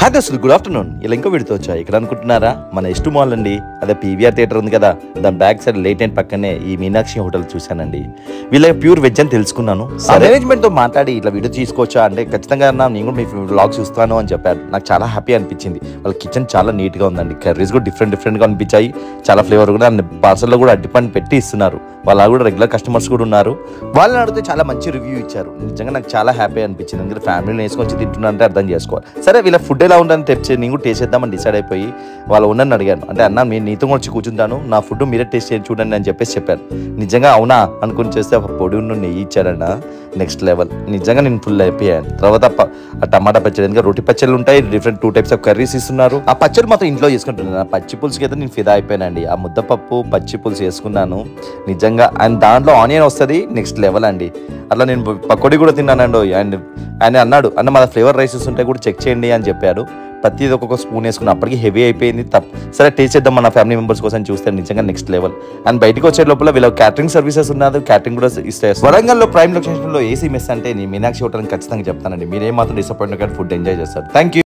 Hi దోస్తులు, good afternoon. ఇలా ఇంకో వీడితో వచ్చా. ఇక్కడ అనుకుంటున్నారా, మన ఎస్టు మాల్ అండి. అదే పీవీఆర్ థియేటర్ ఉంది కదా, దాని బ్యాక్ సైడ్ లేట్ నైట్ పక్కనే ఈ మీనాక్షి హోటల్ చూశానండి. వీళ్ళ ప్యూర్ వెజ్ అని తెలుసుకున్నాను. మేనేజ్మెంట్ తో మాట్లాడి ఇట్లా వీడియో తీసుకోవచ్చా అంటే, ఖచ్చితంగా నేను కూడా మీ వ్లాగ్ చూస్తాను అని చెప్పారు. నాకు చాలా హ్యాపీ అనిపించింది. వాళ్ళ కిచెన్ చాలా నీట్ గా ఉందండి. కర్రీస్ కూడా డిఫరెంట్ గా అనిపించాయి. చాలా ఫ్లేవర్ కూడా పార్సల్లో కూడా అడ్డిపండి పెట్టి ఇస్తున్నారు. వాళ్ళ కూడా రెగ్యులర్ కస్టమర్స్ కూడా ఉన్నారు. వాళ్ళని అడిగితే చాలా మంచి రివ్యూ ఇచ్చారు. నిజంగా నాకు చాలా హ్యాపీ అనిపించింది. ఎందుకంటే ఫ్యామిలీని వేసుకొచ్చి తింటున్నారంటే అర్థం చేసుకోవాలి. సరే, వీళ్ళ ఫుడ్ ఎలా ఉందని తెచ్చి నేను కూడా టేస్ట్ చేద్దామని డిసైడ్ అయిపోయి వాళ్ళ ఉన్నని అడిగాను. అంటే అన్న, నేను నీతో కూడా వచ్చి కూర్చుంటాను, నా ఫుడ్ మీరే టేస్ట్ చేసి చూడండి అని చెప్పారు. నిజంగా అవునా అనుకుని చేస్తే ఒక పొడి ఉన్న నెయ్యి ఇచ్చారన్న, నెక్స్ట్ లెవెల్. నిజంగా నేను ఫుల్ అయిపోయాను. తర్వాత టమాటా పచ్చడి, ఎందుకంటే రోటి పచ్చళ్ళు ఉంటాయి, డిఫరెంట్ 2 టైప్స్ ఆఫ్ కర్రీస్ ఇస్తున్నారు. ఆ పచ్చడి మాత్రం ఇంట్లో చేసుకుంటున్నాను. ఆ పచ్చి పులుసుకి అయితే నేను ఫిదా అయిపోయానండి. ఆ ముద్దపప్పు పచ్చి పులుసు వేసుకున్నాను నిజంగా. అండ్ దాంట్లో ఆనియన్ వస్తుంది, నెక్స్ట్ లెవెల్ అండి. అట్లా నేను పకోడీ కూడా తిన్నానండి. అండ్ ఆయన అన్నాడు, అన్న మా ఫ్లేవర్ రైసెస్ ఉంటే కూడా చెక్ చేయండి అని చెప్పారు. ప్రతిది ఒక్కొక్క స్పూన్ వేసుకుని అప్పటికి హెవీ అయిపోయింది. సరే టేస్ట్ చేద్దాం మన ఫ్యామిలీ మెంబర్స్ కోసం చూస్తే నిజంగా నెక్స్ట్ లెవెల్. అండ్ బయటకు వచ్చే లోపల వీళ్ళ క్యాటరింగ్ సర్వీసెస్ ఉన్నది, క్యాటరింగ్ కూడా ఇస్తారు. వరంగల్లో ప్రైమ్ లొకేషన్లో ఏసీ మెస్ అంటే నేను మీనాక్షి హోటల్ ఖచ్చితంగా చెప్తానండి. మీరేం మాత్రం డిసప్పాయింట్ ఫుడ్ ఎంజాయ్ చేస్తారు. Thank you.